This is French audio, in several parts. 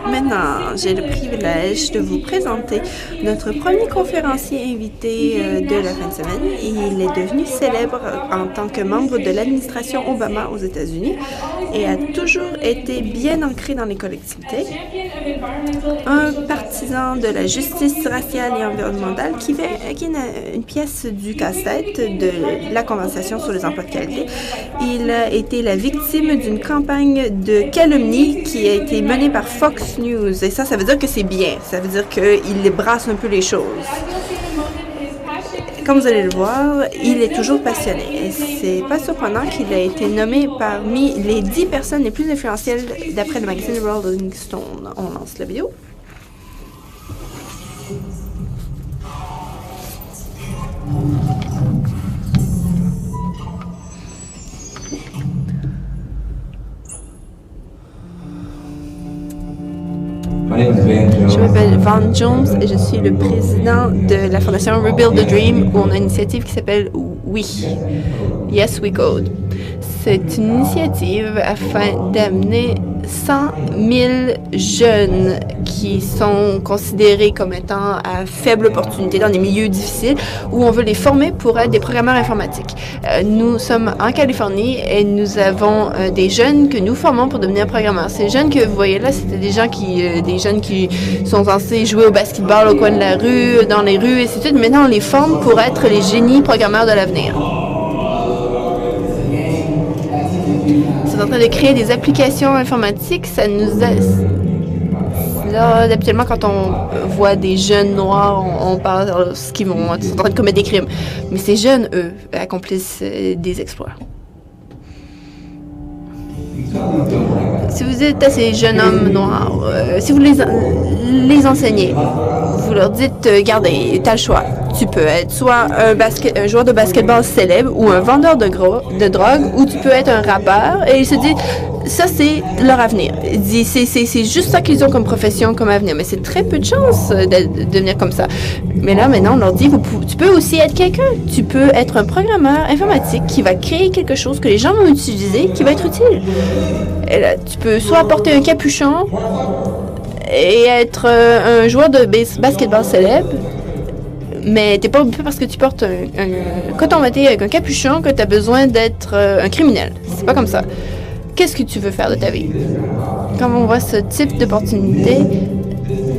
Maintenant, j'ai le privilège de vous présenter notre premier conférencier invité de la fin de semaine. Il est devenu célèbre en tant que membre de l'administration Obama aux États-Unis et a toujours été bien ancré dans les collectivités. Un partisan de la justice raciale et environnementale qui est une pièce du casse-tête de la Convention sur les emplois de qualité. Il a été la victime d'une campagne de calomnie qui a été menée par Fox News. Et ça veut dire que c'est bien. Ça veut dire qu'il brasse un peu les choses. Comme vous allez le voir, il est toujours passionné. Et c'est pas surprenant qu'il a été nommé parmi les 10 personnes les plus influentielles d'après le magazine Rolling Stone. On lance la vidéo. Je m'appelle Van Jones et je suis le président de la fondation Rebuild the Dream où on a une initiative qui s'appelle We. Yes, We Code. C'est une initiative afin d'amener 100 000 jeunes qui sont considérés comme étant à faible opportunité dans des milieux difficiles où on veut les former pour être des programmeurs informatiques. Nous sommes en Californie et nous avons des jeunes que nous formons pour devenir programmeurs. Ces jeunes que vous voyez là, c'était des jeunes qui sont censés jouer au basketball au coin de la rue, dans les rues, et ainsi de suite. Maintenant, on les forme pour être les génies programmeurs de l'avenir. C'est en train de créer des applications informatiques. Ça nous a... Là, habituellement, quand on voit des jeunes noirs, on parle de ce qu'ils sont en train de commettre des crimes. Mais ces jeunes, eux, accomplissent des exploits. Si vous êtes à ces jeunes hommes noirs, si vous les enseignez, vous leur dites, regardez, t'as le choix. Tu peux être soit un joueur de basketball célèbre ou un vendeur de drogue, ou tu peux être un rappeur. Et ils se disent, ça, c'est leur avenir. C'est juste ça qu'ils ont comme profession, comme avenir. Mais c'est très peu de chance de devenir comme ça. Mais là, maintenant, on leur dit, tu peux aussi être quelqu'un. Tu peux être un programmeur informatique qui va créer quelque chose que les gens vont utiliser, qui va être utile. Et là, tu peux soit porter un capuchon et être un joueur de basketball célèbre, mais t'es pas parce que tu portes un coton watté avec un capuchon que tu as besoin d'être un criminel. C'est pas comme ça. Qu'est-ce que tu veux faire de ta vie? Quand on voit ce type d'opportunité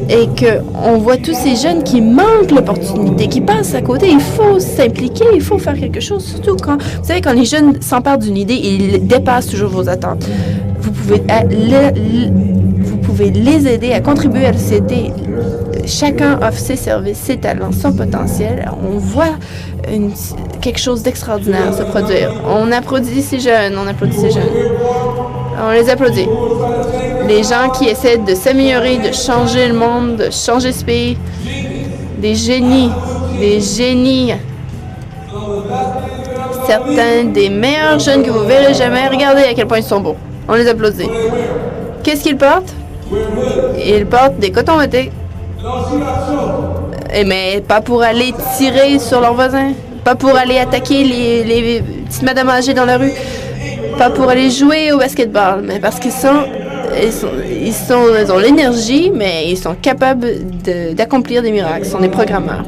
et qu'on voit tous ces jeunes qui manquent l'opportunité, qui passent à côté, il faut s'impliquer, il faut faire quelque chose. Surtout quand, vous savez, quand les jeunes s'emparent d'une idée, ils dépassent toujours vos attentes. Vous pouvez les aider à contribuer à la société. Chacun offre ses services, ses talents, son potentiel. On voit quelque chose d'extraordinaire se produire. On applaudit ces jeunes, On les applaudit. Les gens qui essaient de s'améliorer, de changer le monde, de changer ce pays. Des génies. Certains des meilleurs jeunes que vous verrez jamais. Regardez à quel point ils sont beaux. On les applaudit. Qu'est-ce qu'ils portent? Ils portent des cotons wattés. Mais pas pour aller tirer sur leurs voisins. Pas pour aller attaquer les petites madames âgées dans la rue. Pas pour aller jouer au basketball. Mais parce qu'ils ont l'énergie, mais ils sont capables d'accomplir des miracles. Ce sont des programmeurs.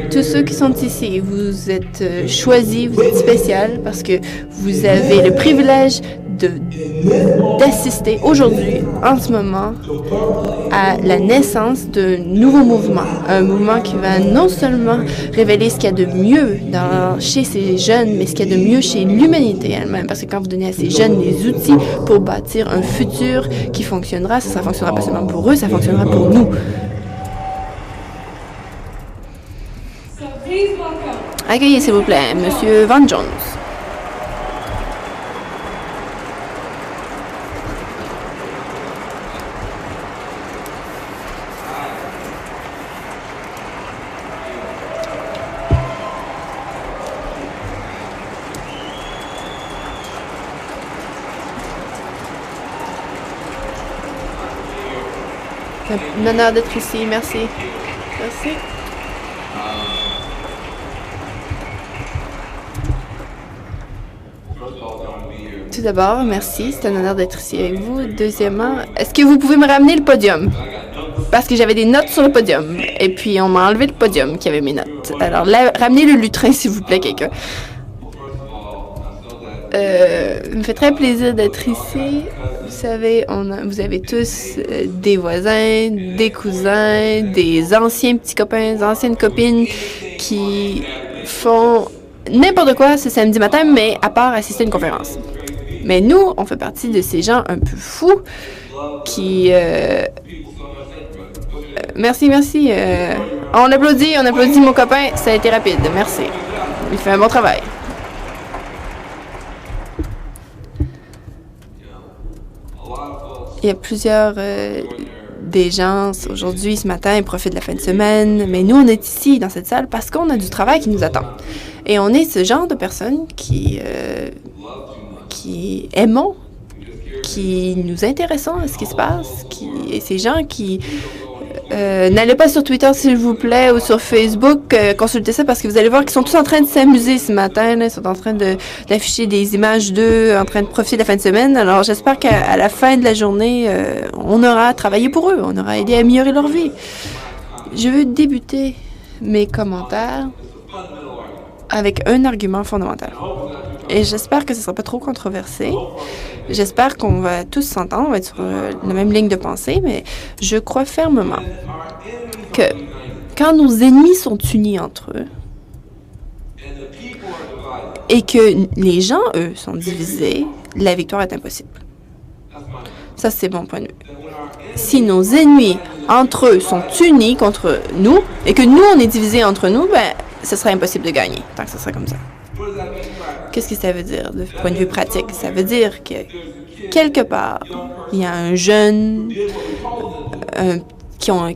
Tous ceux qui sont ici, vous êtes choisis, vous êtes spécial parce que vous avez le privilège d'assister aujourd'hui, en ce moment, à la naissance d'un nouveau mouvement. Un mouvement qui va non seulement révéler ce qu'il y a de mieux chez ces jeunes, mais ce qu'il y a de mieux chez l'humanité elle-même. Parce que quand vous donnez à ces jeunes les outils pour bâtir un futur qui fonctionnera, ça fonctionnera pas seulement pour eux, ça fonctionnera pour nous. Accueillez, s'il vous plaît, Monsieur Van Jones. C'est un honneur d'être ici, merci. Merci. Tout d'abord, merci. C'est un honneur d'être ici avec vous. Deuxièmement, est-ce que vous pouvez me ramener le podium? Parce que j'avais des notes sur le podium. Et puis, on m'a enlevé le podium qui avait mes notes. Alors, ramenez le lutrin, s'il vous plaît, quelqu'un. Il me fait très plaisir d'être ici. Vous savez, vous avez tous des voisins, des cousins, des anciens petits copains, des anciennes copines qui font n'importe quoi ce samedi matin, mais à part assister à une conférence. Mais nous, on fait partie de ces gens un peu fous qui... merci. On applaudit mon copain. Ça a été rapide. Merci. Il fait un bon travail. Il y a plusieurs des gens aujourd'hui, ce matin, ils profitent de la fin de semaine. Mais nous, on est ici, dans cette salle, parce qu'on a du travail qui nous attend. Et on est ce genre de personnes qui aimons, qui nous intéressons à ce qui se passe, et ces gens qui... n'allez pas sur Twitter, s'il vous plaît, ou sur Facebook, consultez ça parce que vous allez voir qu'ils sont tous en train de s'amuser ce matin. Là. Ils sont en train d'afficher des images d'eux, en train de profiter de la fin de semaine. Alors, j'espère qu'à la fin de la journée, on aura travaillé pour eux. On aura aidé à améliorer leur vie. Je veux débuter mes commentaires avec un argument fondamental. Et j'espère que ce ne sera pas trop controversé. J'espère qu'on va tous s'entendre, on va être sur la même ligne de pensée, mais je crois fermement que quand nos ennemis sont unis entre eux et que les gens, eux, sont divisés, la victoire est impossible. Ça, c'est mon point de vue. Si nos ennemis, entre eux, sont unis contre nous et que nous, on est divisés entre nous, ben, ce serait impossible de gagner, tant que ce serait comme ça. Qu'est-ce que ça veut dire, de point de vue pratique? Ça veut dire que, quelque part, il y a un jeune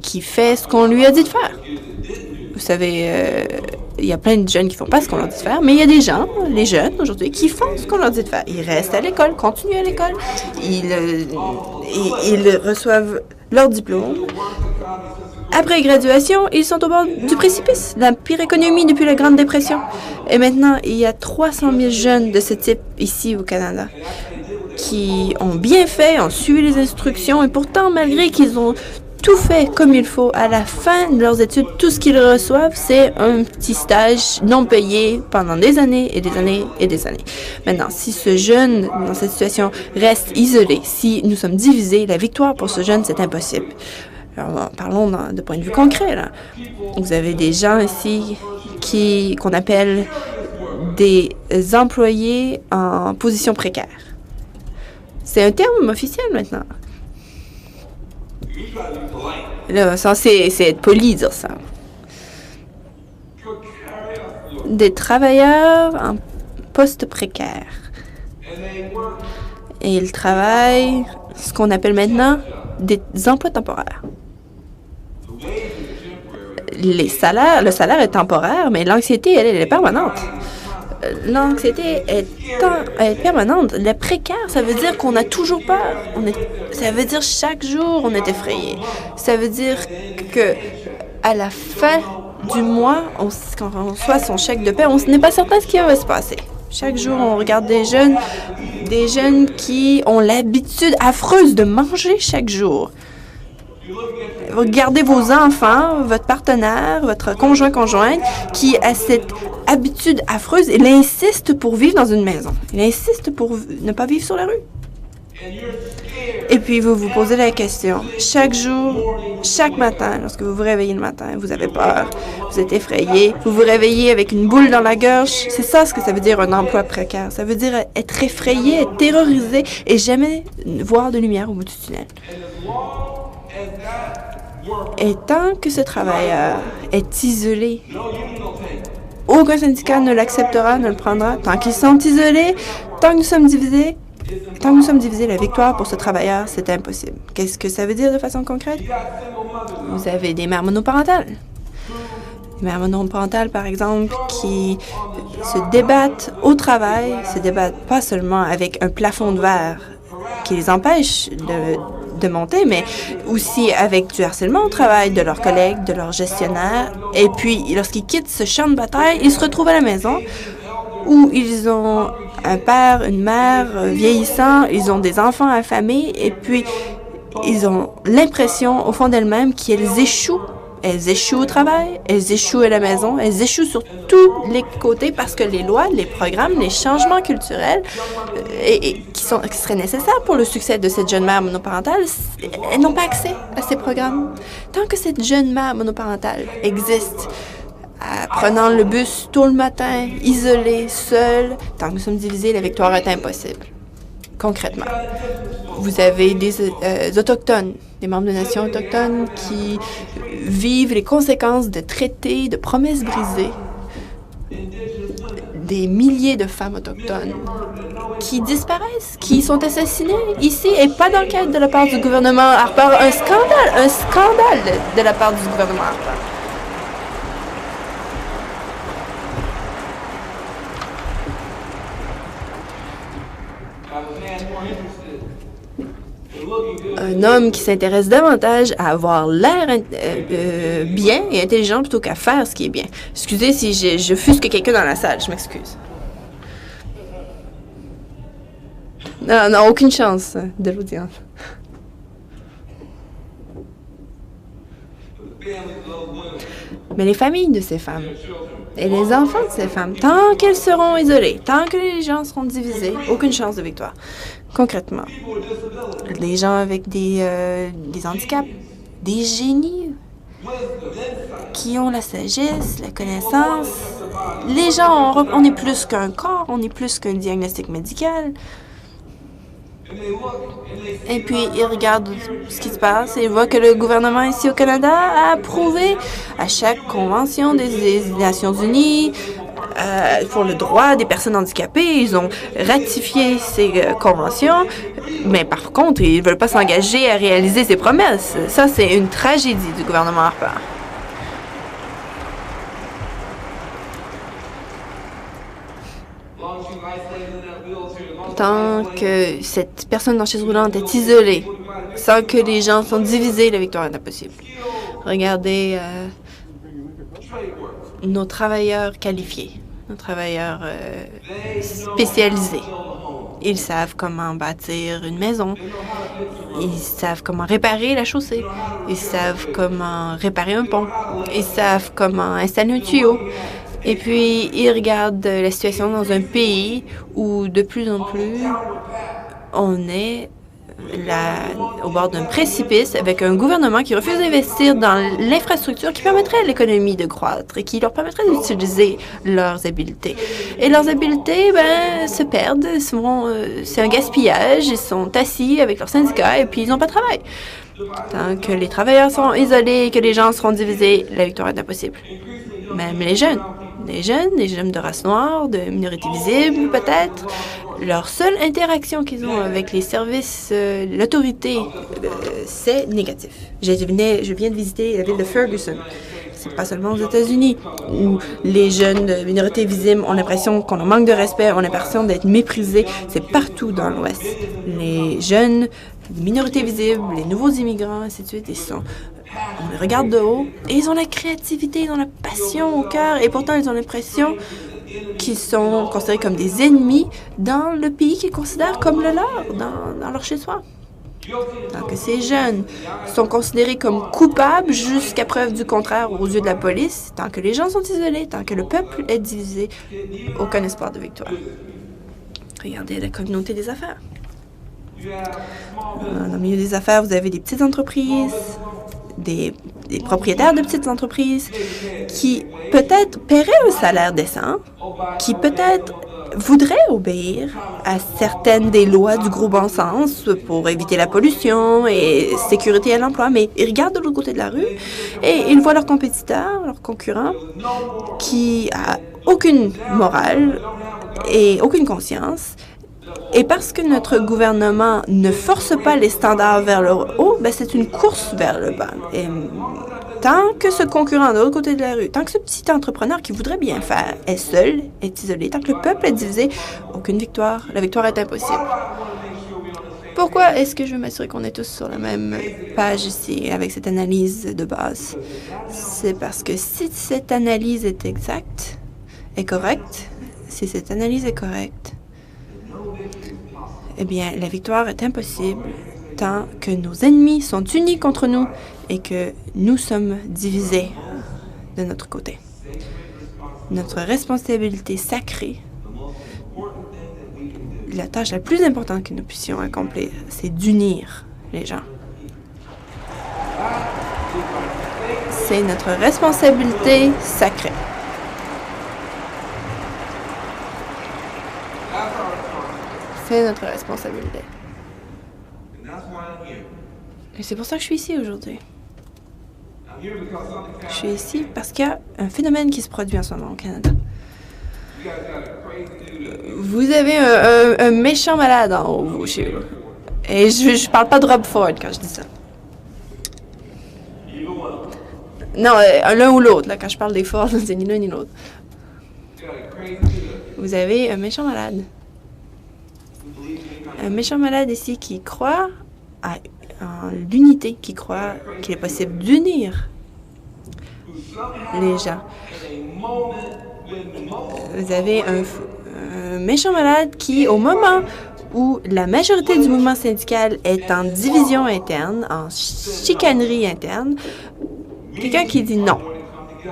qui fait ce qu'on lui a dit de faire. Vous savez, il y a plein de jeunes qui font pas ce qu'on leur dit de faire, mais il y a des gens, les jeunes aujourd'hui, qui font ce qu'on leur dit de faire. Ils restent à l'école, continuent à l'école, ils reçoivent leur diplôme. Après graduation, ils sont au bord du précipice, la pire économie depuis la Grande Dépression. Et maintenant, il y a 300 000 jeunes de ce type ici au Canada qui ont bien fait, ont suivi les instructions, et pourtant, malgré qu'ils ont tout fait comme il faut, à la fin de leurs études, tout ce qu'ils reçoivent, c'est un petit stage non payé pendant des années et des années et des années. Maintenant, si ce jeune, dans cette situation, reste isolé, si nous sommes divisés, la victoire pour ce jeune, c'est impossible. Alors, parlons de point de vue concret, là. Vous avez des gens ici qu'on appelle des employés en position précaire. C'est un terme officiel maintenant. Là, censé être poli dire ça. Des travailleurs en poste précaire. Et ils travaillent ce qu'on appelle maintenant des emplois temporaires. Le salaire est temporaire, mais l'anxiété, elle est permanente. L'anxiété est permanente. Le précaire, ça veut dire qu'on a toujours peur. Ça veut dire chaque jour, on est effrayé. Ça veut dire que à la fin du mois, quand on reçoit son chèque de paie, on n'est pas certain de ce qui va se passer. Chaque jour, on regarde des jeunes qui ont l'habitude affreuse de manger chaque jour. Regardez vos enfants, votre partenaire, votre conjointe qui a cette habitude affreuse. Il insiste pour vivre dans une maison. Il insiste pour ne pas vivre sur la rue. Et puis, vous vous posez la question. Chaque jour, chaque matin, lorsque vous vous réveillez le matin, vous avez peur, vous êtes effrayé, vous vous réveillez avec une boule dans la gorge. C'est ça ce que ça veut dire un emploi précaire. Ça veut dire être effrayé, être terrorisé et jamais voir de lumière au bout du tunnel. Et tant que ce travailleur est isolé, aucun syndicat ne l'acceptera, ne le prendra. Tant qu'ils sont isolés, tant que nous sommes divisés, la victoire pour ce travailleur, c'est impossible. Qu'est-ce que ça veut dire de façon concrète? Vous avez des mères monoparentales. Des mères monoparentales, par exemple, qui se débattent au travail, se débattent pas seulement avec un plafond de verre qui les empêche de monter, mais aussi avec du harcèlement au travail de leurs collègues, de leurs gestionnaires. Et puis, lorsqu'ils quittent ce champ de bataille, ils se retrouvent à la maison où ils ont un père, une mère vieillissants, ils ont des enfants affamés et puis ils ont l'impression au fond d'elles-mêmes qu'elles échouent. Elles échouent au travail, elles échouent à la maison, elles échouent sur tous les côtés parce que les lois, les programmes, les changements culturels qui seraient nécessaires pour le succès de cette jeune mère monoparentale, elles n'ont pas accès à ces programmes. Tant que cette jeune mère monoparentale existe, prenant le bus tôt le matin, isolée, seule, tant que nous sommes divisés, la victoire est impossible. Concrètement, vous avez des Autochtones, des membres de nations autochtones qui vivent les conséquences de traités, de promesses brisées, des milliers de femmes autochtones qui disparaissent, qui sont assassinées ici et pas dans le cadre de la part du gouvernement Harper. Un scandale de la part du gouvernement Harper. Un homme qui s'intéresse davantage à avoir l'air bien et intelligent plutôt qu'à faire ce qui est bien. Excusez si je fusque quelqu'un dans la salle, je m'excuse. Non, aucune chance de l'audience. Mais les familles de ces femmes et les enfants de ces femmes, tant qu'elles seront isolées, tant que les gens seront divisés, aucune chance de victoire. Concrètement, les gens avec des handicaps, des génies qui ont la sagesse, la connaissance. Les gens, on est plus qu'un corps, on est plus qu'un diagnostic médical. Et puis, ils regardent ce qui se passe et ils voient que le gouvernement ici au Canada a approuvé à chaque convention des Nations unies pour le droit des personnes handicapées. Ils ont ratifié ces conventions, mais par contre, ils ne veulent pas s'engager à réaliser ces promesses. Ça, c'est une tragédie du gouvernement Harper. Tant que cette personne en chaise roulante est isolée, sans que les gens sont divisés, la victoire est impossible. Regardez nos travailleurs qualifiés, nos travailleurs spécialisés. Ils savent comment bâtir une maison. Ils savent comment réparer la chaussée. Ils savent comment réparer un pont. Ils savent comment installer un tuyau. Et puis, ils regardent la situation dans un pays où, de plus en plus, on est au bord d'un précipice avec un gouvernement qui refuse d'investir dans l'infrastructure qui permettrait à l'économie de croître et qui leur permettrait d'utiliser leurs habiletés. Et leurs habiletés, se perdent. C'est un gaspillage. Ils sont assis avec leurs syndicats et puis ils n'ont pas de travail. Tant que les travailleurs sont isolés et que les gens seront divisés, la victoire est impossible. Même les jeunes de race noire, de minorités visibles peut-être, leur seule interaction qu'ils ont avec les services, l'autorité, c'est négatif. Je viens de visiter la ville de Ferguson. C'est pas seulement aux États-Unis où les jeunes de minorités visibles ont l'impression qu'on leur manque de respect, ont l'impression d'être méprisés. C'est partout dans l'Ouest. Les jeunes de minorités visibles, les nouveaux immigrants, ainsi de suite, on les regarde de haut et ils ont la créativité, ils ont la passion au cœur et pourtant ils ont l'impression qu'ils sont considérés comme des ennemis dans le pays qu'ils considèrent comme le leur, dans leur chez-soi. Tant que ces jeunes sont considérés comme coupables jusqu'à preuve du contraire aux yeux de la police, tant que les gens sont isolés, tant que le peuple est divisé, aucun espoir de victoire. Regardez la communauté des affaires. Dans le milieu des affaires, vous avez des petites entreprises, des propriétaires de petites entreprises qui peut-être paieraient un salaire décent, qui peut-être voudraient obéir à certaines des lois du gros bon sens pour éviter la pollution et sécurité à l'emploi, mais ils regardent de l'autre côté de la rue et ils voient leurs compétiteurs, leurs concurrents, qui a aucune morale et aucune conscience. Et parce que notre gouvernement ne force pas les standards vers le haut, c'est une course vers le bas. Et tant que ce concurrent de l'autre côté de la rue, tant que ce petit entrepreneur qui voudrait bien faire est seul, est isolé, tant que le peuple est divisé, aucune victoire. La victoire est impossible. Pourquoi est-ce que je veux m'assurer qu'on est tous sur la même page ici avec cette analyse de base? C'est parce que si cette analyse est correcte, si cette analyse est correcte, eh bien, la victoire est impossible tant que nos ennemis sont unis contre nous et que nous sommes divisés de notre côté. Notre responsabilité sacrée, la tâche la plus importante que nous puissions accomplir, c'est d'unir les gens. C'est notre responsabilité sacrée. C'est notre responsabilité. Et c'est pour ça que je suis ici aujourd'hui. Je suis ici parce qu'il y a un phénomène qui se produit en ce moment au Canada. Vous avez un méchant malade en haut chez vous. Et je parle pas de Rob Ford quand je dis ça. Non, l'un ou l'autre. Là, quand je parle des Ford, c'est ni l'un ni l'autre. Vous avez un méchant malade. Un méchant malade ici qui croit en l'unité, qui croit qu'il est possible d'unir les gens. Vous avez un méchant malade qui, au moment où la majorité du mouvement syndical est en division interne, en chicanerie interne, quelqu'un qui dit non.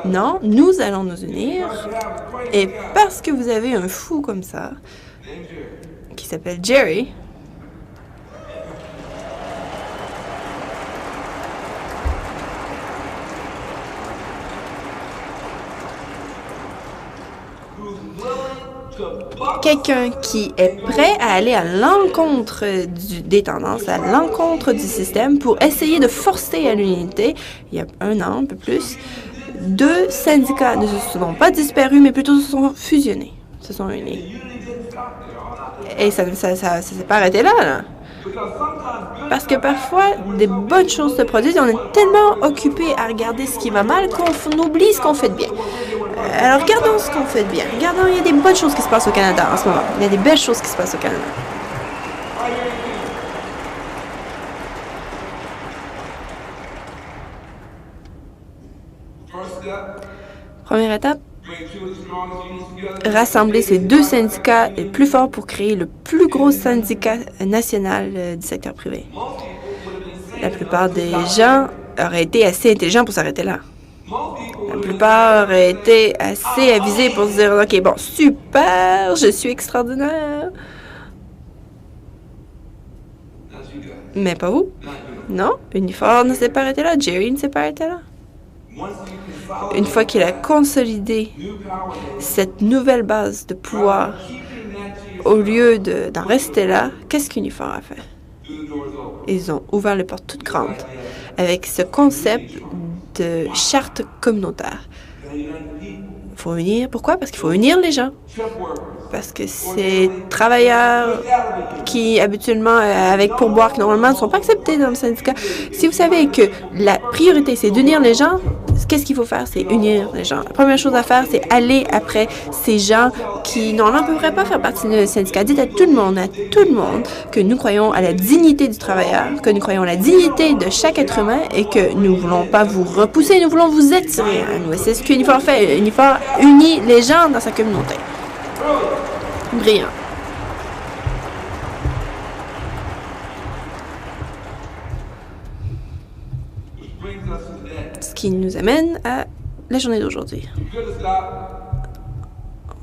Non, nous allons nous unir. Et parce que vous avez un fou comme ça, qui s'appelle Jerry, quelqu'un qui est prêt à aller à l'encontre des tendances, à l'encontre du système pour essayer de forcer à l'unité, il y a un an, un peu plus, 2 syndicats ne se sont pas disparus, mais plutôt se sont fusionnés, se sont unis. Et ça s'est pas arrêté là. Parce que parfois, des bonnes choses se produisent et on est tellement occupé à regarder ce qui va mal qu'on oublie ce qu'on fait de bien. Alors, regardons ce qu'on fait de bien. Regardons, il y a des bonnes choses qui se passent au Canada en ce moment. Il y a des belles choses qui se passent au Canada. Première étape, rassembler ces 2 syndicats les plus forts pour créer le plus gros syndicat national du secteur privé. La plupart des gens auraient été assez intelligents pour s'arrêter là. La plupart auraient été assez avisés pour se dire « OK, bon, super, je suis extraordinaire. » Mais pas vous. Non, Unifor ne s'est pas arrêté là. Jerry ne s'est pas arrêté là. Une fois qu'il a consolidé cette nouvelle base de pouvoir, au lieu d'en rester là, qu'est-ce qu'Unifor a fait? Ils ont ouvert les portes toutes grandes avec ce concept de charte communautaire. Il faut unir. Pourquoi? Parce qu'il faut unir les gens. Parce que ces travailleurs qui, habituellement, avec pourboire, qui normalement ne sont pas acceptés dans le syndicat, si vous savez que la priorité, c'est d'unir les gens, qu'est-ce qu'il faut faire? C'est unir les gens. La première chose à faire, c'est aller après ces gens qui, normalement, ne pourraient pas faire partie du syndicat. Dites à tout le monde, que nous croyons à la dignité du travailleur, que nous croyons à la dignité de chaque être humain et que nous ne voulons pas vous repousser, nous voulons vous attirer à nous. Et c'est ce qu'Unifor fait. Unifor unit les gens dans sa communauté. Brillant. Ce qui nous amène à la journée d'aujourd'hui.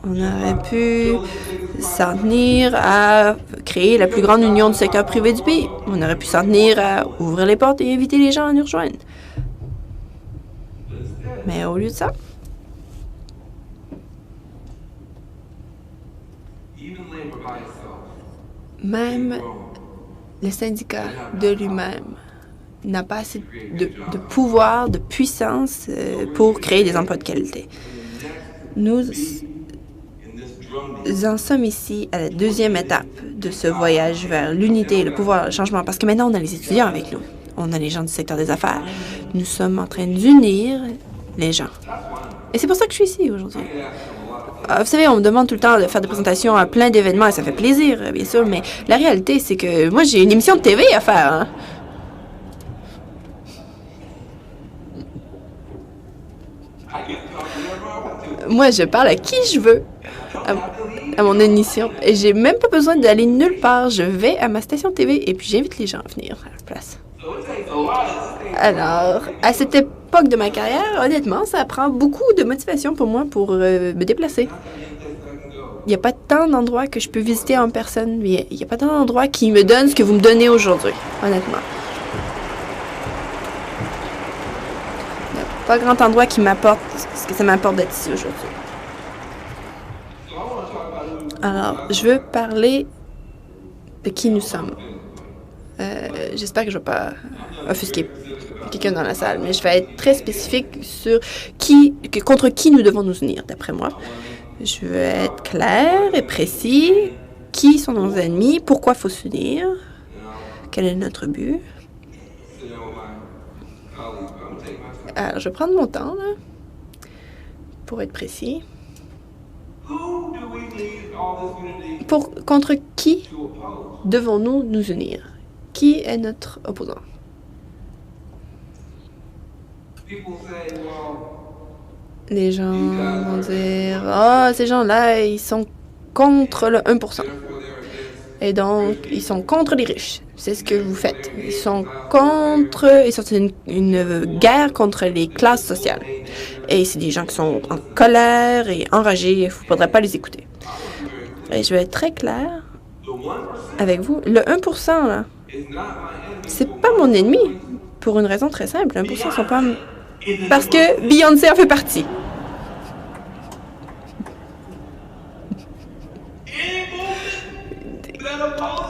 On aurait pu s'en tenir à créer la plus grande union du secteur privé du pays. On aurait pu s'en tenir à ouvrir les portes et inviter les gens à nous rejoindre. Mais au lieu de ça, même le syndicat de lui-même n'a pas assez de pouvoir, de puissance pour créer des emplois de qualité. Nous en sommes ici à la 2e étape de ce voyage vers l'unité, le pouvoir, le changement, parce que maintenant on a les étudiants avec nous, on a les gens du secteur des affaires. Nous sommes en train d'unir les gens. Et c'est pour ça que je suis ici aujourd'hui. Vous savez, on me demande tout le temps de faire des présentations à plein d'événements et ça fait plaisir, bien sûr, mais la réalité, c'est que moi, j'ai une émission de TV à faire. Hein? Moi, je parle à qui je veux. à mon émission. Et j'ai même pas besoin d'aller nulle part. Je vais à ma station TV et puis j'invite les gens à venir à la place. Alors, à cette époque de ma carrière, honnêtement, ça prend beaucoup de motivation pour moi pour me déplacer. Il n'y a pas tant d'endroits que je peux visiter en personne. Il n'y a pas tant d'endroits qui me donnent ce que vous me donnez aujourd'hui, honnêtement. Il n'y a pas grand endroit qui m'apporte ce que ça m'apporte d'être ici aujourd'hui. Alors, je veux parler de qui nous sommes. J'espère que je ne vais pas offusquer quelqu'un dans la salle, mais je vais être très spécifique sur contre qui nous devons nous unir, d'après moi. Je veux être clair et précis. Qui sont nos ennemis? Pourquoi il faut s'unir? Quel est notre but? Alors, je vais prendre mon temps, là, pour être précis. Contre qui devons-nous nous unir? Qui est notre opposant? Les gens vont dire « Ah, ces gens-là, ils sont contre le 1%. Et donc, ils sont contre les riches. C'est ce que vous faites. Ils sont une guerre contre les classes sociales. Et c'est des gens qui sont en colère et enragés. Il ne faudrait pas les écouter. Et je vais être très clair avec vous. Le 1%, là, c'est pas mon ennemi. Pour une raison très simple. 1% sont pas... Parce que Beyoncé en fait partie.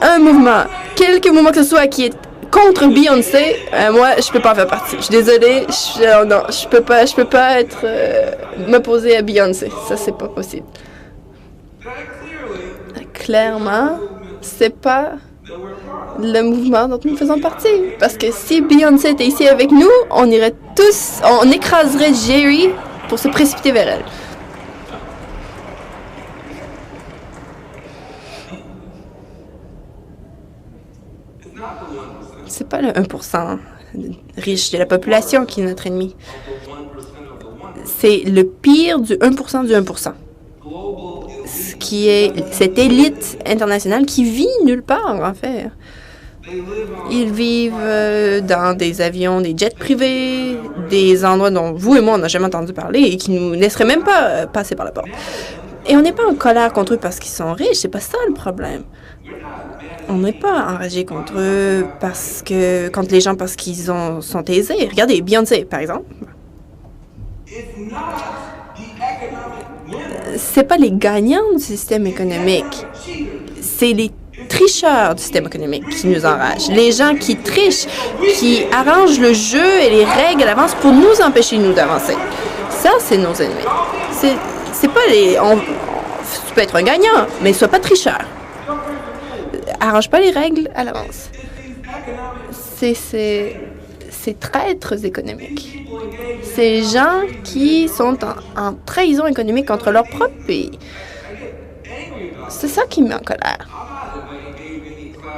Un mouvement, quelque mouvement que ce soit qui est contre Beyoncé, moi, je peux pas en faire partie. Je suis désolée, non, je peux pas être m'opposer à Beyoncé. Ça, c'est pas possible. Clairement, c'est pas le mouvement dont nous faisons partie. Parce que si Beyoncé était ici avec nous, on écraserait Jerry pour se précipiter vers elle. C'est pas le 1% riche de la population qui est notre ennemi. C'est le pire du 1% du 1%. Ce qui est cette élite internationale qui vit nulle part, en fait. Ils vivent dans des avions, des jets privés, des endroits dont vous et moi, on n'a jamais entendu parler et qui nous laisseraient même pas passer par la porte. Et on n'est pas en colère contre eux parce qu'ils sont riches, c'est pas ça le problème. On n'est pas enragé contre eux contre les gens parce qu'ils sont aisés. Regardez, Beyoncé, par exemple. C'est pas les gagnants du système économique. C'est les tricheurs du système économique qui nous enragent. Les gens qui trichent, qui arrangent le jeu et les règles à l'avance pour nous empêcher, nous, d'avancer. Ça, c'est nos ennemis. C'est pas les... tu peux être un gagnant, mais sois pas tricheur. Arrange pas les règles à l'avance. C'est traîtres économiques. Ces gens qui sont en trahison économique contre leur propre pays. C'est ça qui me met en colère.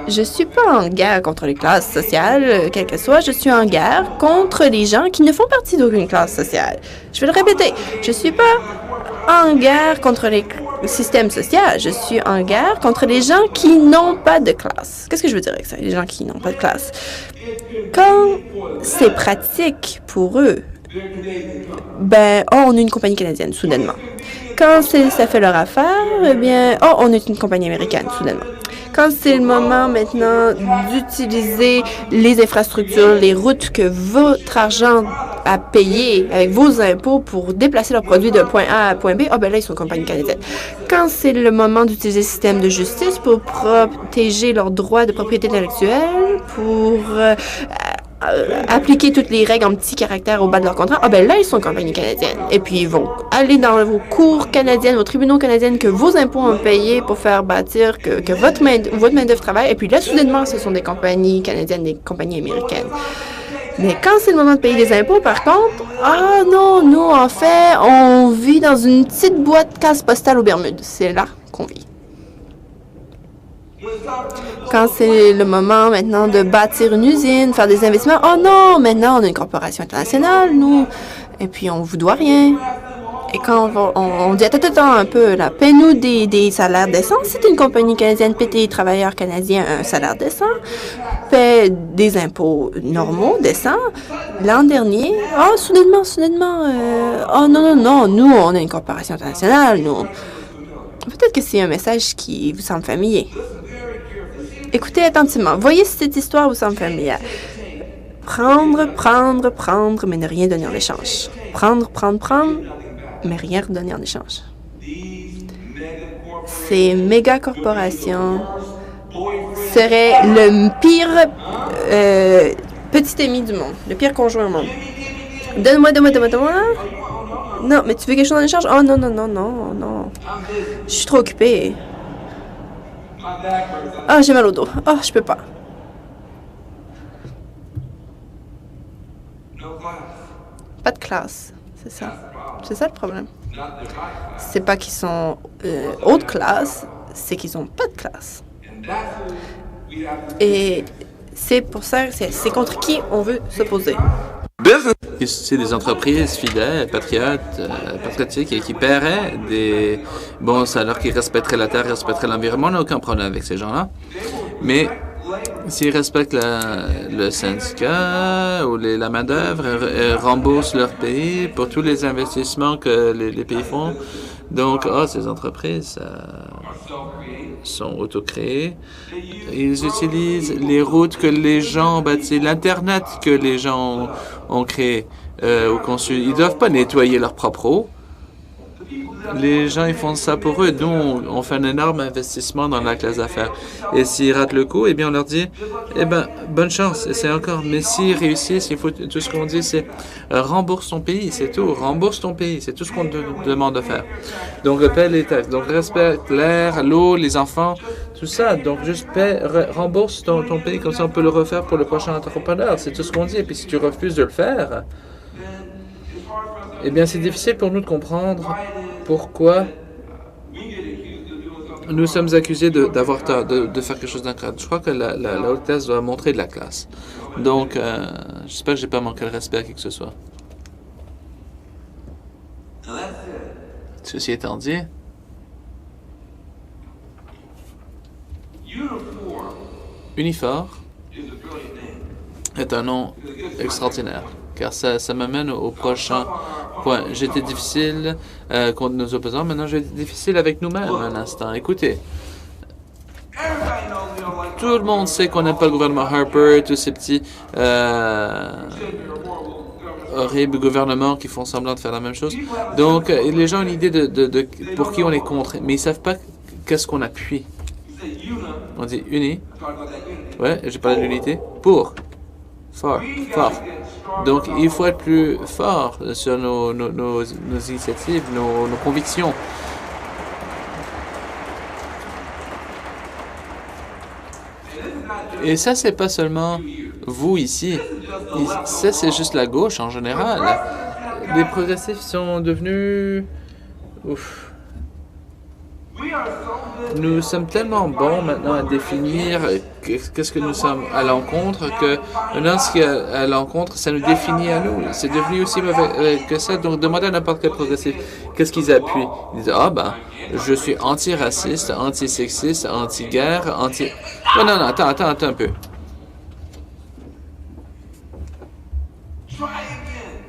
Je suis pas en guerre contre les classes sociales, quelles qu'elles soient. Je suis en guerre contre les gens qui ne font partie d'aucune classe sociale. Je vais le répéter. Je suis pas en guerre contre le système social. Je suis en guerre contre les gens qui n'ont pas de classe. Qu'est-ce que je veux dire avec ça, les gens qui n'ont pas de classe? Quand c'est pratique pour eux, on est une compagnie canadienne, soudainement. Quand ça fait leur affaire, on est une compagnie américaine, soudainement. Quand c'est le moment maintenant d'utiliser les infrastructures, les routes que votre argent a payé avec vos impôts pour déplacer leurs produits de point A à point B, là, ils sont une compagnie canadienne. Quand c'est le moment d'utiliser le système de justice pour protéger leurs droits de propriété intellectuelle, pour appliquer toutes les règles en petits caractères au bas de leur contrat, là, ils sont une compagnie canadienne. Et puis, ils vont aller dans vos cours canadiennes, vos tribunaux canadiens que vos impôts ont payés pour faire bâtir que votre main-d'œuvre travaille. Et puis là, soudainement, ce sont des compagnies canadiennes, des compagnies américaines. Mais quand c'est le moment de payer des impôts, par contre, non, nous, en fait, on vit dans une petite boîte case postale aux Bermudes. C'est là qu'on vit. Quand c'est le moment maintenant de bâtir une usine, faire des investissements, non, maintenant on est une corporation internationale, nous, et puis on vous doit rien. Et quand on dit, attends, un peu, là, paie-nous des salaires décents. Si t'es une compagnie canadienne, paie tes travailleurs canadiens un salaire décent, paie des impôts normaux, décents. L'an dernier, soudainement, non, nous, on est une corporation internationale, nous. Peut-être que c'est un message qui vous semble familier. Écoutez attentivement. Voyez si cette histoire vous semble familière. Prendre, mais ne rien donner en échange. Prendre, mais rien redonner en échange. Ces méga corporations seraient le pire petit ami du monde, le pire conjoint au monde. Donne-moi. Non, mais tu veux quelque chose en échange? Oh non. Je suis trop occupée. Ah, j'ai mal au dos. Ah, je peux pas. Pas de classe, c'est ça. C'est ça le problème. C'est pas qu'ils sont haute classe, c'est qu'ils ont pas de classe. Et c'est pour ça, c'est contre qui on veut s'opposer. C'est des entreprises fidèles, patriotiques et qui paieraient des bons salaires, qui respecteraient la terre, respecteraient l'environnement. On n'a aucun problème avec ces gens-là. Mais s'ils respectent le syndicat ou la main-d'œuvre, remboursent leur pays pour tous les investissements que les pays font. Donc, ces entreprises sont autocréées. Ils utilisent les routes que les gens ont bâties, l'Internet que les gens ont créé ou conçu. Ils ne doivent pas nettoyer leur propre eau. Les gens, ils font ça pour eux. Nous, on fait un énorme investissement dans la classe d'affaires. Et s'ils ratent le coup, eh bien, on leur dit, bonne chance, essaie encore. Mais s'ils réussissent, il faut, tout ce qu'on dit, c'est rembourse ton pays, c'est tout. Rembourse ton pays, c'est tout ce qu'on te demande de faire. Donc, paie les taxes. Donc, respecte l'air, l'eau, les enfants, tout ça. Donc, juste rembourse ton pays, comme ça, on peut le refaire pour le prochain entrepreneur. C'est tout ce qu'on dit. Et puis, si tu refuses de le faire, eh bien, c'est difficile pour nous de comprendre pourquoi nous sommes accusés d'avoir tort, de faire quelque chose d'incroyable. Je crois que la haute classe doit montrer de la classe. Donc, j'espère que je n'ai pas manqué le respect à qui que ce soit. Ceci étant dit, Unifor est un nom extraordinaire, car ça m'amène au prochain point. J'étais difficile contre nos opposants, maintenant je vais être difficile avec nous-mêmes un instant. Écoutez, tout le monde sait qu'on n'aime pas le gouvernement Harper, tous ces petits horribles gouvernements qui font semblant de faire la même chose. Donc, les gens ont une idée de pour qui on est contre, mais ils ne savent pas qu'est-ce qu'on appuie. On dit uni. Ouais, j'ai parlé de l'unité. Pour. Fort. Donc, il faut être plus fort sur nos initiatives, nos convictions. Et ça, c'est pas seulement vous ici. Ça, c'est juste la gauche en général. Les progressifs sont devenus... Ouf. Nous sommes tellement bons maintenant à définir qu'est-ce que nous sommes à l'encontre que maintenant ce qui est à l'encontre, ça nous définit à nous. C'est devenu aussi mauvais que ça. Donc demandez à n'importe quel progressif qu'est-ce qu'ils appuient. Ils disent je suis anti-raciste, anti-sexiste, anti-guerre, anti... Non, attends un peu.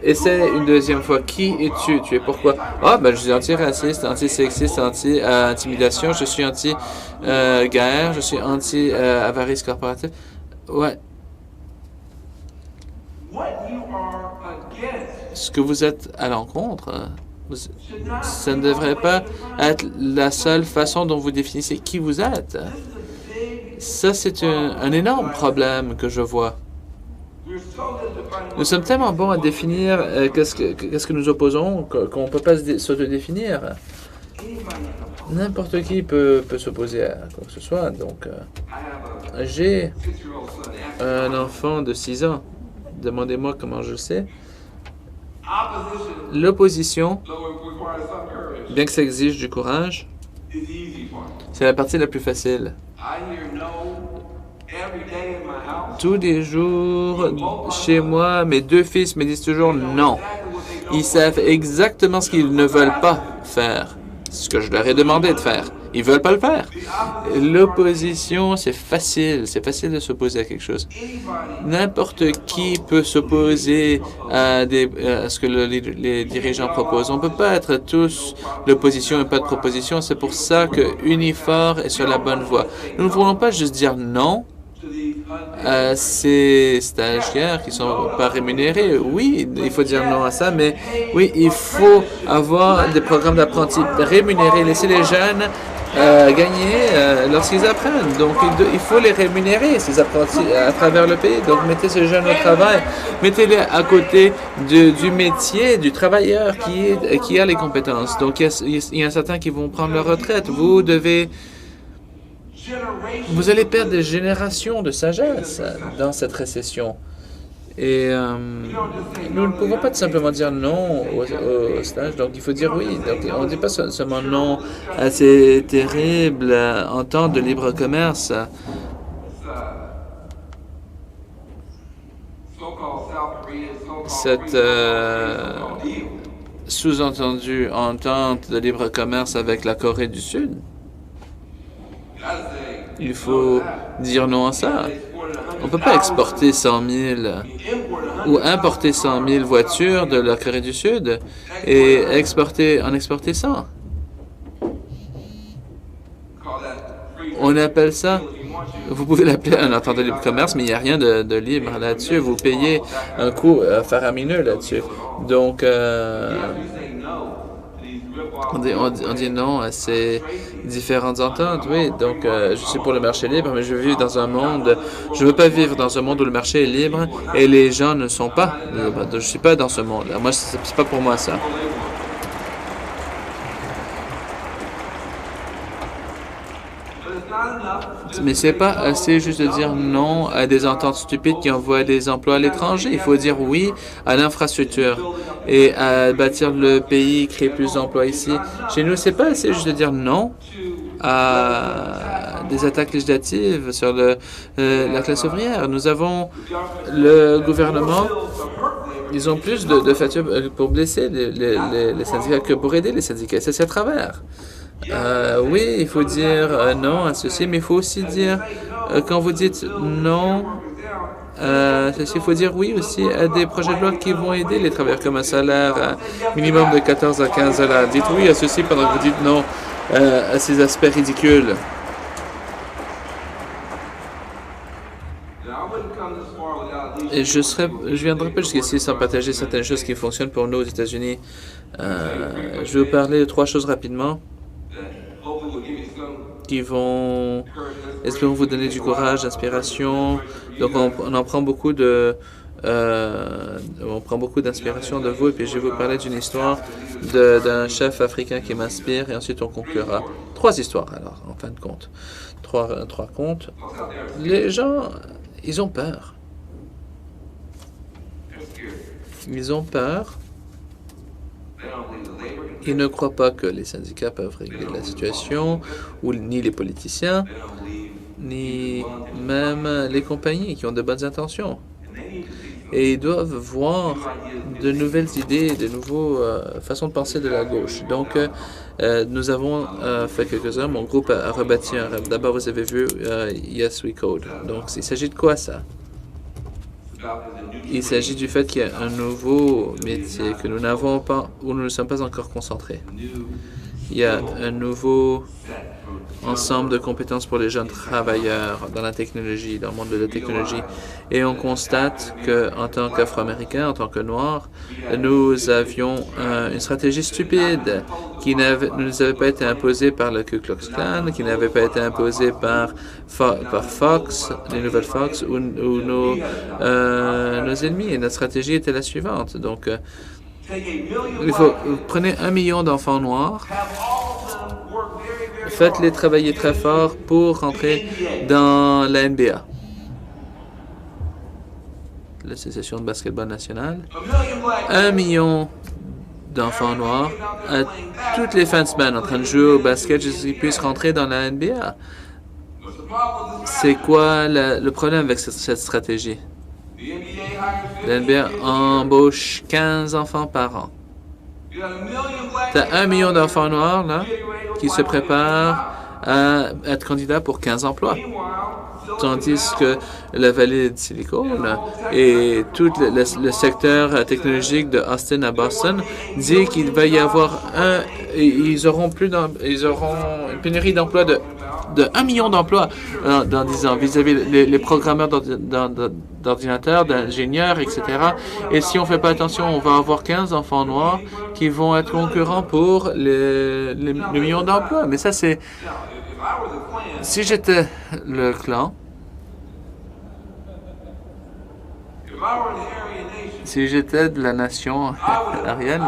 Essaie une deuxième fois. Qui es-tu? Tu es pourquoi? Je suis anti-raciste, anti-sexiste, anti-intimidation, je suis anti-guerre, je suis anti-avarice corporative. Ouais. Ce que vous êtes à l'encontre, ça ne devrait pas être la seule façon dont vous définissez qui vous êtes. Ça, c'est un énorme problème que je vois. Nous sommes tellement bons à définir qu'est-ce que nous opposons qu'on ne peut pas s'autodéfinir. N'importe qui peut s'opposer à quoi que ce soit. Donc, j'ai un enfant de 6 ans. Demandez-moi comment je le sais. L'opposition, bien que ça exige du courage, c'est la partie la plus facile. Tous les jours, chez moi, mes 2 fils me disent toujours non. Ils savent exactement ce qu'ils ne veulent pas faire, ce que je leur ai demandé de faire. Ils veulent pas le faire. L'opposition, c'est facile de s'opposer à quelque chose. N'importe qui peut s'opposer à ce que les dirigeants proposent. On ne peut pas être tous l'opposition et pas de proposition. C'est pour ça que Unifor est sur la bonne voie. Nous ne voulons pas juste dire non à ces stagiaires qui sont pas rémunérés. Oui, il faut dire non à ça, mais oui, il faut avoir des programmes d'apprentis rémunérés. Laisser les jeunes gagner lorsqu'ils apprennent. Donc, il faut les rémunérer, ces apprentis, à travers le pays. Donc, mettez ces jeunes au travail. Mettez-les à côté du métier, du travailleur qui a les compétences. Donc, il y en a certains qui vont prendre leur retraite. Vous allez perdre des générations de sagesse dans cette récession. Et nous ne pouvons pas tout simplement dire non au stage, donc il faut dire oui. Donc on ne dit pas seulement non à ces terribles ententes de libre commerce. Cette sous-entendue entente de libre commerce avec la Corée du Sud. Il faut dire non à ça. On ne peut pas exporter 100 000 ou importer 100 000 voitures de la Corée du Sud et en exporter 100. On appelle ça, vous pouvez l'appeler un entente de libre commerce, mais il n'y a rien de libre là-dessus. Vous payez un coût faramineux là-dessus. Donc, on dit non à ces différentes ententes, oui. Donc, je suis pour le marché libre, mais je veux vivre dans un monde... Je veux pas vivre dans un monde où le marché est libre et les gens ne sont pas libres. Je suis pas dans ce monde-là. Moi, c'est pas pour moi, ça. Mais c'est pas assez juste de dire non à des ententes stupides qui envoient des emplois à l'étranger. Il faut dire oui à l'infrastructure et à bâtir le pays, créer plus d'emplois ici. Chez nous, c'est pas assez juste de dire non à des attaques législatives sur la classe ouvrière. Nous avons le gouvernement. Ils ont plus de factures pour blesser les syndicats que pour aider les syndicats. C'est à travers. Oui, il faut dire non à ceci, mais il faut aussi dire, quand vous dites non, ceci, il faut dire oui aussi à des projets de loi qui vont aider les travailleurs comme un salaire minimum de 14 à 15 $. Dites oui à ceci pendant que vous dites non à ces aspects ridicules. Et je viendrai pas jusqu'ici sans partager certaines choses qui fonctionnent pour nous aux États-Unis. Je vais vous parler de 3 choses rapidement qui vont, espérons, vous donner du courage, d'inspiration. Donc, on en prend beaucoup on prend beaucoup d'inspiration de vous. Et puis, je vais vous parler d'une histoire d'un chef africain qui m'inspire. Et ensuite, on conclura. 3 histoires, alors, en fin de compte. 3 contes. Les gens, ils ont peur. Ils ont peur. Ils ne croient pas que les syndicats peuvent régler la situation, ni les politiciens, ni même les compagnies qui ont de bonnes intentions. Et ils doivent voir de nouvelles idées, de nouvelles façons de penser de la gauche. Donc, nous avons fait quelques-uns. Mon groupe a rebâti un rêve. D'abord, vous avez vu Yes We Code. Donc, il s'agit de quoi, ça? Il s'agit du fait qu'il y a un nouveau métier que nous n'avons pas, où nous ne sommes pas encore concentrés. Il y a un nouveau ensemble de compétences pour les jeunes travailleurs dans la technologie, dans le monde de la technologie. Et on constate qu'en tant qu'Afro-Américains, en tant que Noirs, nous avions une stratégie stupide qui ne nous avait pas été imposée par le Ku Klux Klan, qui n'avait pas été imposée par Fox, les nouvelles Fox ou nos ennemis. Et notre stratégie était la suivante. Donc, prenez 1 million d'enfants noirs, faites-les travailler très fort pour rentrer dans la NBA, l'Association de basketball nationale. 1 million d'enfants noirs à toutes les fins de semaine en train de jouer au basket jusqu'à ce qu'ils puissent rentrer dans la NBA. C'est quoi le problème avec cette stratégie? La NBA embauche 15 enfants par an. Tu as 1 million d'enfants noirs, là, qui se préparent à être candidats pour 15 emplois. Tandis que la vallée de Silicon et tout le secteur technologique de Austin à Boston dit qu'il va y avoir ils auront une pénurie d'emplois de 1 million d'emplois dans 10 ans vis-à-vis les programmeurs d'ordinateurs, d'ingénieurs, etc. Et si on ne fait pas attention, on va avoir 15 enfants noirs qui vont être concurrents pour le million d'emplois. Mais ça, c'est... Si j'étais le clan, si j'étais de la nation aryenne,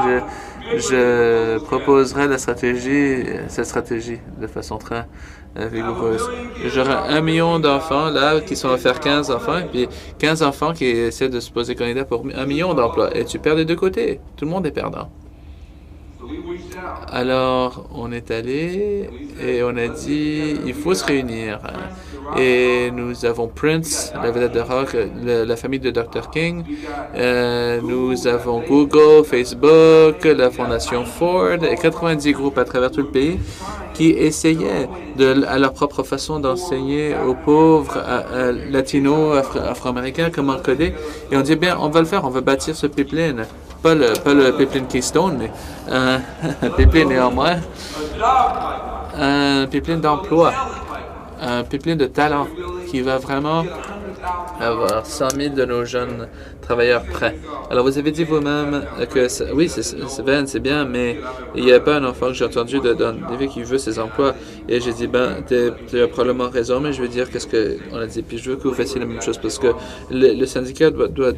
je proposerais cette stratégie de façon très vigoureuse. J'aurais 1 million d'enfants là qui sont à faire 15 enfants et puis 15 enfants qui essaient de se poser candidat pour 1 million d'emplois. Et tu perds des deux côtés. Tout le monde est perdant. Alors, on est allé et on a dit, il faut se réunir. Et nous avons Prince, la vedette de rock, la famille de Dr. King. Nous avons Google, Facebook, la Fondation Ford et 90 groupes à travers tout le pays qui essayaient à leur propre façon d'enseigner aux pauvres latinos, afro-américains comment coder. Et on dit, bien, on va le faire, on va bâtir ce pipeline. Pas le pipeline Keystone, mais un pipeline néanmoins. Un pipeline d'emploi. Un pipeline de talent qui va vraiment avoir 100 000 de nos jeunes travailleurs prêts. Alors, vous avez dit vous-même que, oui, c'est bien, mais il n'y a pas un enfant que j'ai entendu dans des villes qui veut ces emplois. Et j'ai dit, ben, tu as probablement raison, mais je veux dire qu'est-ce qu'on a dit. Puis je veux que vous fassiez la même chose parce que le syndicat doit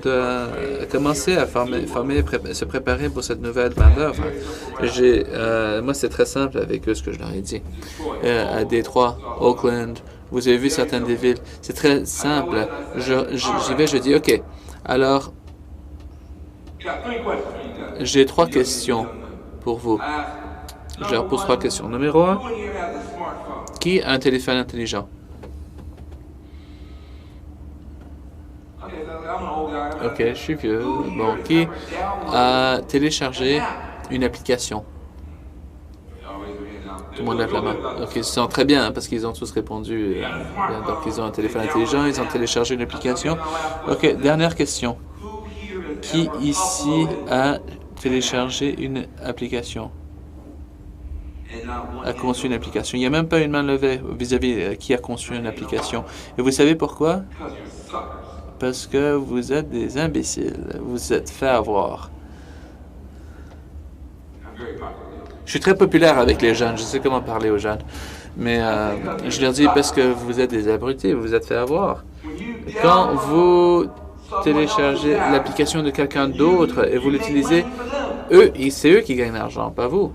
commencer à se préparer pour cette nouvelle main-d'œuvre. Moi, c'est très simple avec eux ce que je leur ai dit. À Détroit, Oakland, vous avez vu certaines des villes. C'est très simple. J'y vais, je dis, OK. Alors, j'ai 3 questions pour vous. Je leur pose 3 questions. Numéro 1, qui a un téléphone intelligent? OK, je suis vieux. Bon, qui a téléchargé une application? Tout le monde lève la main. OK, ils se sentent très bien parce qu'ils ont tous répondu. Donc, ils ont un téléphone intelligent, ils ont téléchargé une application. OK, dernière question. Qui ici a téléchargé une application? A conçu une application? Il n'y a même pas une main levée vis-à-vis qui a conçu une application. Et vous savez pourquoi? Parce que vous êtes des imbéciles. Vous êtes fait avoir. Je suis très populaire avec les jeunes. Je sais comment parler aux jeunes. Mais je leur dis parce que vous êtes des abrutis, vous vous êtes fait avoir. Quand vous téléchargez l'application de quelqu'un d'autre et vous l'utilisez, c'est eux qui gagnent l'argent, pas vous.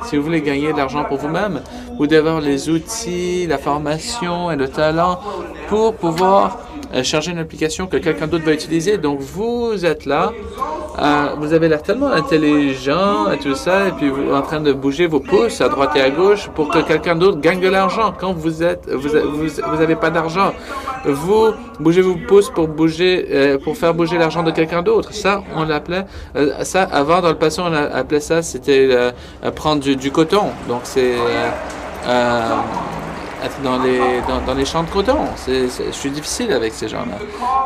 Si vous voulez gagner de l'argent pour vous-même, vous devez avoir les outils, la formation et le talent pour pouvoir charger une application que quelqu'un d'autre va utiliser. Donc, vous êtes là, vous avez l'air tellement intelligent et tout ça, et puis vous êtes en train de bouger vos pouces à droite et à gauche pour que quelqu'un d'autre gagne de l'argent. Quand vous n'avez pas d'argent, vous bougez vos pouces pour faire bouger l'argent de quelqu'un d'autre. Ça, on l'appelait, ça, avant, dans le passé, on appelait ça, c'était prendre du coton. Donc, c'est être dans les champs de coton. Je suis difficile avec ces gens-là.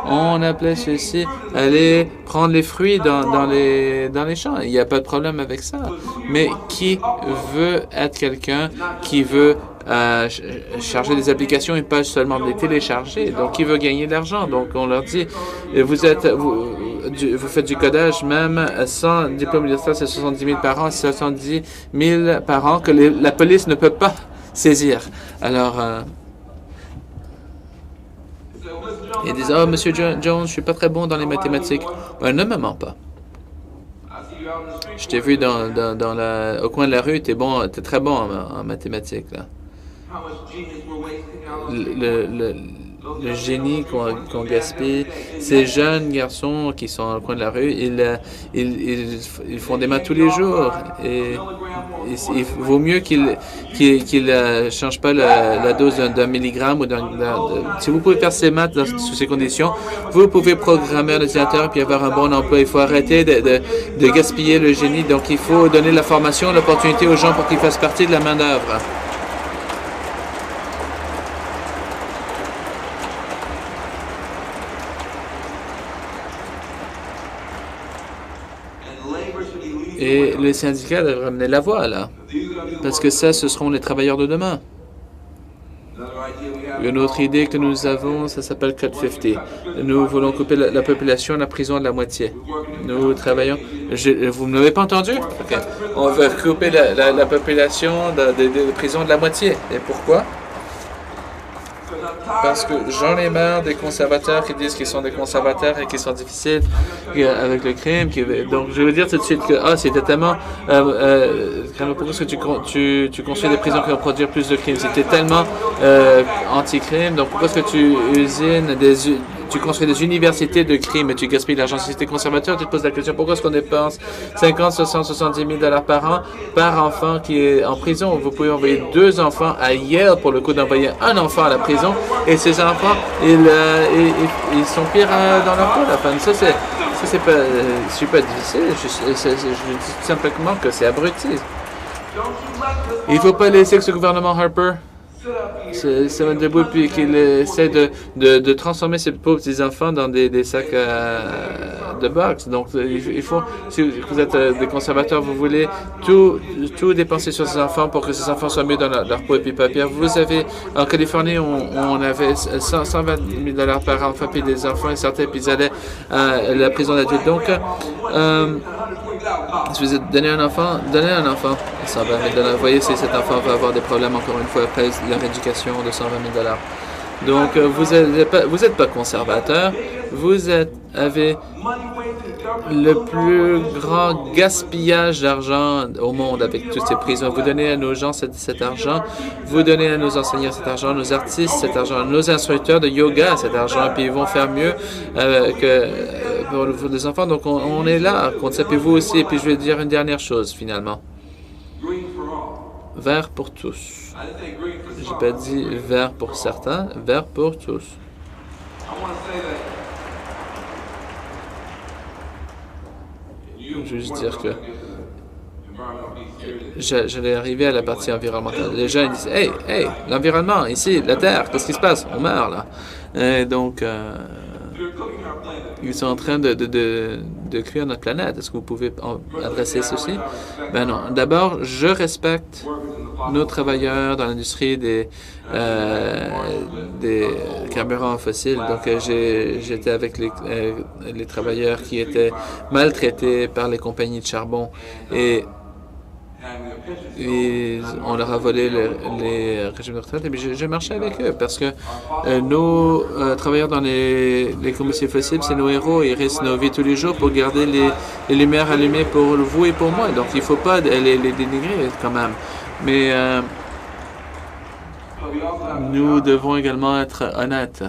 On appelait ceci aller prendre les fruits dans les champs. Il n'y a pas de problème avec ça. Mais qui veut être quelqu'un qui veut charger des applications et pas seulement les télécharger. Donc, qui veut gagner de l'argent? Donc, on leur dit, vous faites du codage même sans diplôme universitaire, c'est 70 000 par an, c'est 70 000 par an que la police ne peut pas saisir. Alors, ils disent, oh, Monsieur Jones, je suis pas très bon dans les mathématiques. Ben, ne me mens pas. Je t'ai vu au coin de la rue, t'es très bon en mathématiques, là. le génie qu'on gaspille. Ces jeunes garçons qui sont au coin de la rue, ils font des maths tous les jours. Et il vaut mieux qu'ils changent pas la dose d'un milligramme ou si vous pouvez faire ces maths sous ces conditions, vous pouvez programmer un ordinateur puis avoir un bon emploi. Il faut arrêter de gaspiller le génie. Donc, il faut donner la formation, l'opportunité aux gens pour qu'ils fassent partie de la main-d'œuvre. Et les syndicats devraient amener la voix, là. Parce que ça, ce seront les travailleurs de demain. Une autre idée que nous avons, ça s'appelle Cut 50. Nous voulons couper la population de la prison de la moitié. Nous travaillons... vous ne m'avez pas entendu? Okay. On veut couper la population des prisons de la moitié. Et pourquoi? Parce que j'en ai marre des conservateurs qui disent qu'ils sont des conservateurs et qui sont difficiles avec le crime. Donc, je veux dire tout de suite que c'était tellement... pourquoi est-ce que tu construis des prisons qui vont produire plus de crimes? C'était tellement anti-crime. Donc, pourquoi est-ce que tu construis des universités de crime et tu gaspilles l'argent? Si tu es conservateur, tu te poses la question, pourquoi est-ce qu'on dépense 50, 60, 70 000 $ par an par enfant qui est en prison? Vous pouvez envoyer 2 enfants à Yale pour le coup d'envoyer un enfant à la prison et ces enfants, ils sont pires dans leur peau. Ça, c'est pas super difficile. Je dis tout simplement que c'est abruti. Il ne faut pas laisser que ce gouvernement Harper se mette debout puis qu'il essaie de transformer ces pauvres petits enfants dans des sacs de boxe. Donc, il faut, si vous êtes des conservateurs, vous voulez tout dépenser sur ces enfants pour que ces enfants soient mieux dans leur peau et puis papier. Vous avez, en Californie, on avait 120 000 $ par enfant, puis des enfants, ils sortaient, puis ils allaient à la prison d'adulte. Donc, si vous êtes donné un enfant, donnez un enfant 120 000 $. Vous voyez, si cet enfant va avoir des problèmes encore une fois après leur éducation de 120 000 $. Donc, vous n'êtes pas conservateur, vous avez le plus grand gaspillage d'argent au monde avec toutes ces prisons. Vous donnez à nos gens cet argent, vous donnez à nos enseignants cet argent, nos artistes cet argent, nos instructeurs de yoga cet argent, puis ils vont faire mieux que pour les enfants. Donc, on est là contre ça, puis vous aussi. Et puis, je vais dire une dernière chose, finalement. Vert pour tous. J'ai pas dit vert pour certains, vert pour tous. Je veux juste dire que j'allais arriver à la partie environnementale. Les gens ils disent hey, l'environnement, ici, la Terre, qu'est-ce qui se passe? On meurt là. Et donc, ils sont en train de cuire notre planète. Est-ce que vous pouvez adresser ceci? Ben non. D'abord, je respecte nos travailleurs dans l'industrie des carburants fossiles. Donc, j'étais avec les travailleurs qui étaient maltraités par les compagnies de charbon et on leur a volé les régimes de retraite. Et puis je marchais avec eux parce que nos travailleurs dans les combustibles fossiles, c'est nos héros. Ils risquent nos vies tous les jours pour garder les lumières allumées pour vous et pour moi. Donc, il ne faut pas les dénigrer quand même. Mais nous devons également être honnêtes.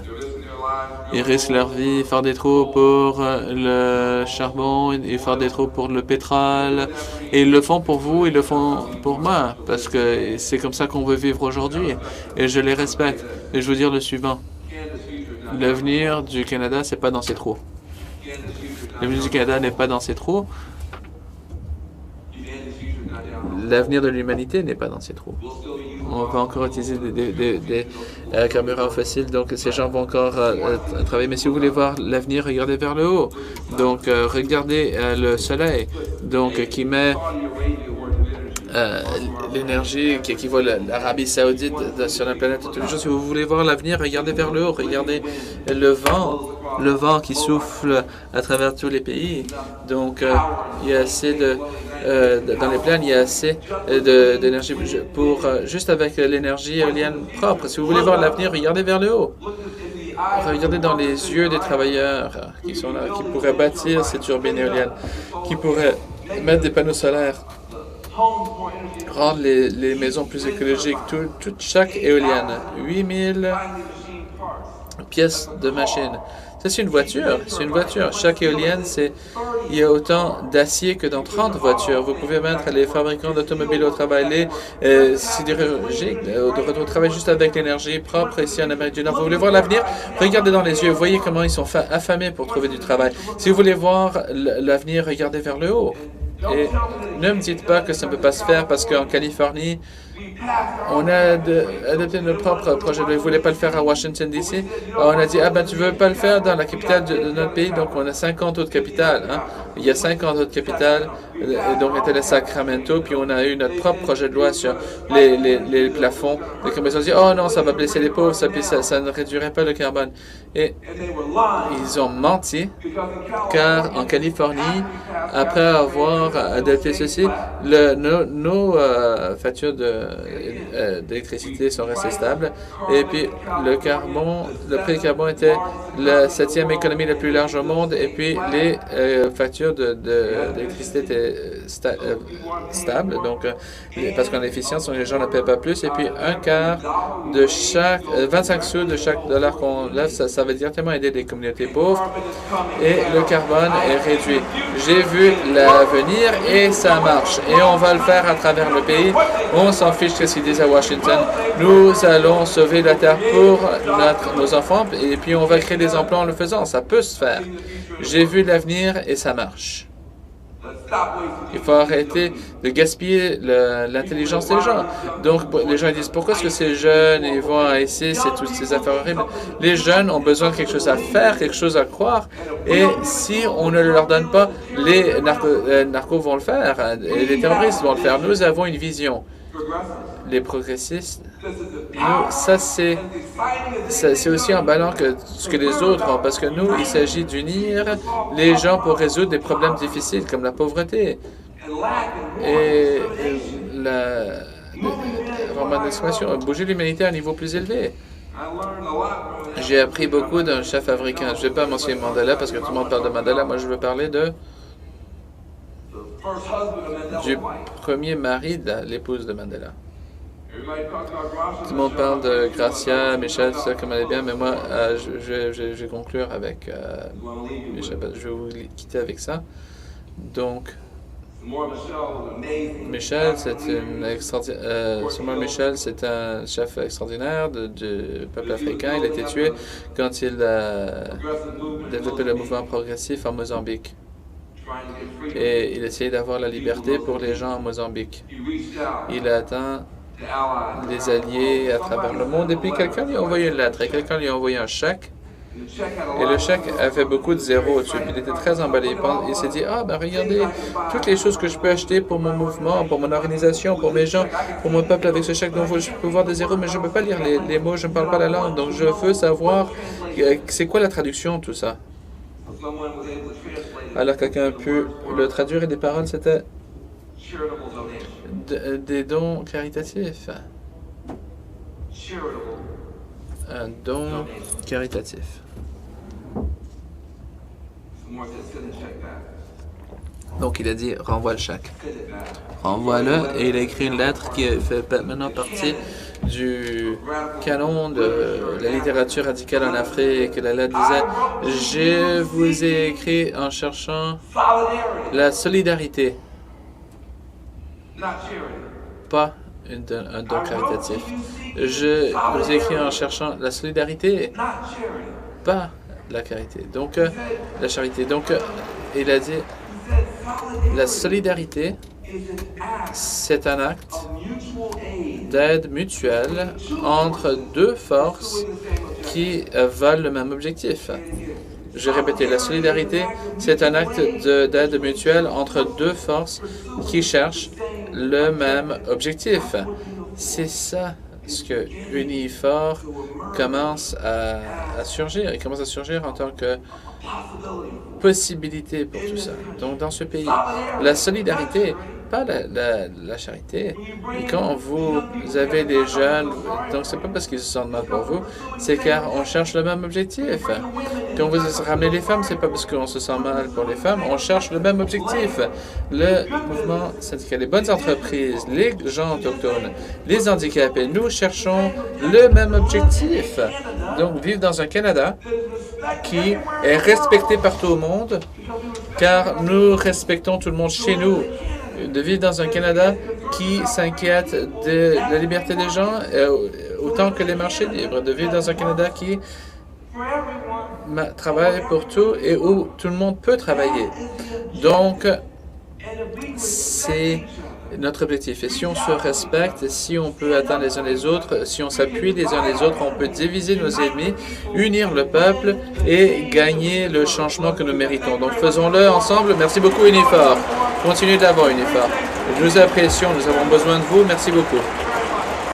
Ils risquent leur vie, faire des trous pour le charbon, ils font des trous pour le pétrole. Et ils le font pour vous, ils le font pour moi, parce que c'est comme ça qu'on veut vivre aujourd'hui. Et je les respecte. Et je veux dire le suivant. L'avenir du Canada, c'est pas dans ces trous. L'avenir du Canada n'est pas dans ces trous. L'avenir de l'humanité n'est pas dans ces trous. On va encore utiliser des carburants fossiles, donc ces gens vont encore travailler. Mais si vous voulez voir l'avenir, regardez vers le haut. Donc, regardez le soleil, donc qui met l'énergie qui équivaut à l'Arabie Saoudite sur la planète tous les jours. Si vous voulez voir l'avenir, regardez vers le haut, regardez le vent qui souffle à travers tous les pays. Donc, il y a assez dans les plaines, il y a assez d'énergie pour juste avec l'énergie éolienne propre. Si vous voulez voir l'avenir, regardez vers le haut. Regardez dans les yeux des travailleurs qui sont là, qui pourraient bâtir ces turbines éoliennes, qui pourraient mettre des panneaux solaires, rendre les maisons plus écologiques. Chaque éolienne, pièces de machine. Ça, c'est une voiture. C'est une voiture. Chaque éolienne, il y a autant d'acier que dans 30 voitures. Vous pouvez mettre les fabricants d'automobiles au travail, les sidérurgiques de retour au travail juste avec l'énergie propre ici en Amérique du Nord. Vous voulez voir l'avenir? Regardez dans les yeux. Voyez comment ils sont affamés pour trouver du travail. Si vous voulez voir l'avenir, regardez vers le haut. Et ne me dites pas que ça ne peut pas se faire parce qu'en Californie, on a adopté notre propre projet. Vous ne voulez pas le faire à Washington, D.C. On a dit, ah ben tu ne veux pas le faire dans la capitale de notre pays, donc on a 50 autres capitales. Hein. Il y a 50 autres capitales, donc on était à Sacramento, puis on a eu notre propre projet de loi sur les plafonds. Les commissions ont dit, oh non, ça va blesser les pauvres, puis ça ne réduirait pas le carbone. Et ils ont menti, car en Californie, après avoir adopté ceci, nos factures d'électricité sont restées stables. Et puis, le prix du carbone était la 7e économie la plus large au monde. Et puis, les factures d'électricité étaient stables. Donc, parce qu'en efficience, les gens ne paient pas plus. Et puis, un quart de chaque, 25 sous de chaque dollar qu'on lève, ça va directement aider les communautés pauvres. Et le carbone est réduit. J'ai vu l'avenir et ça marche. Et on va le faire à travers le pays. On s'en fiche de ce qu'ils disent à Washington. Nous allons sauver la Terre pour nos enfants et puis on va créer des emplois en le faisant. Ça peut se faire. J'ai vu l'avenir et ça marche. Il faut arrêter de gaspiller l'intelligence des gens. Donc, les gens disent, pourquoi est-ce que ces jeunes ils vont à ici, c'est toutes ces affaires horribles. Les jeunes ont besoin de quelque chose à faire, quelque chose à croire. Et si on ne leur donne pas, les narcos vont le faire, et les terroristes vont le faire. Nous avons une vision. Les progressistes, nous, ça c'est aussi emballant que ce que les autres ont, parce que nous, il s'agit d'unir les gens pour résoudre des problèmes difficiles comme la pauvreté et vraiment l'expression, bouger l'humanité à un niveau plus élevé. J'ai appris beaucoup d'un chef africain. Je ne vais pas mentionner Mandela parce que tout le monde parle de Mandela. Moi, je veux parler du premier mari de l'épouse de Mandela. Tout le monde parle de Gracia, Michel, tout ça, comme elle est bien, mais moi, je vais conclure avec Michel. Je vais vous quitter avec ça. Donc, Michel, c'est un chef extraordinaire du peuple africain. Il a été tué quand il a développé le mouvement progressif en Mozambique. Et il essayait d'avoir la liberté pour les gens en Mozambique. Il a atteint des alliés à travers le monde. Et puis quelqu'un lui a envoyé une lettre et quelqu'un lui a envoyé un chèque. Et le chèque avait beaucoup de zéros au-dessus. Il était très emballé. Il s'est dit, ah ben regardez, toutes les choses que je peux acheter pour mon mouvement, pour mon organisation, pour mes gens, pour mon peuple avec ce chèque. Donc je peux voir des zéros, mais je ne peux pas lire les mots, je ne parle pas la langue. Donc je veux savoir, c'est quoi la traduction, tout ça? Alors quelqu'un a pu le traduire et des paroles, c'était des dons caritatifs. Un don caritatif. Donc il a dit, renvoie le chèque. Renvoie-le, et il a écrit une lettre qui fait maintenant partie du canon de la littérature radicale en Afrique. La lettre disait, je vous ai écrit en cherchant la solidarité, pas un don caritatif. Je vous ai écrit en cherchant la solidarité, pas la carité. Donc, la charité. Donc, il a dit, la solidarité, c'est un acte d'aide mutuelle entre deux forces qui veulent le même objectif. Je vais répéter, la solidarité, c'est un acte d'aide mutuelle entre deux forces qui cherchent le même objectif. C'est ça ce que Unifor commence à surgir. Il commence à surgir en tant que possibilité pour tout ça. Donc, dans ce pays, la solidarité pas la charité. Et quand vous avez des jeunes, donc c'est pas parce qu'ils se sentent mal pour vous, c'est car on cherche le même objectif. Quand vous ramenez les femmes, c'est pas parce qu'on se sent mal pour les femmes, on cherche le même objectif. Le mouvement syndical, les bonnes entreprises, les gens autochtones, les handicapés, nous cherchons le même objectif. Donc, vivre dans un Canada qui est respecté par tout le monde, car nous respectons tout le monde chez nous. De vivre dans un Canada qui s'inquiète de la liberté des gens autant que les marchés libres. De vivre dans un Canada qui travaille pour tout et où tout le monde peut travailler. Donc, c'est notre objectif. Et si on se respecte, si on peut atteindre les uns les autres, si on s'appuie les uns les autres, on peut diviser nos ennemis, unir le peuple et gagner le changement que nous méritons. Donc faisons-le ensemble. Merci beaucoup, Unifor. Continuez d'avant, Unifor. Nous apprécions, nous avons besoin de vous. Merci beaucoup.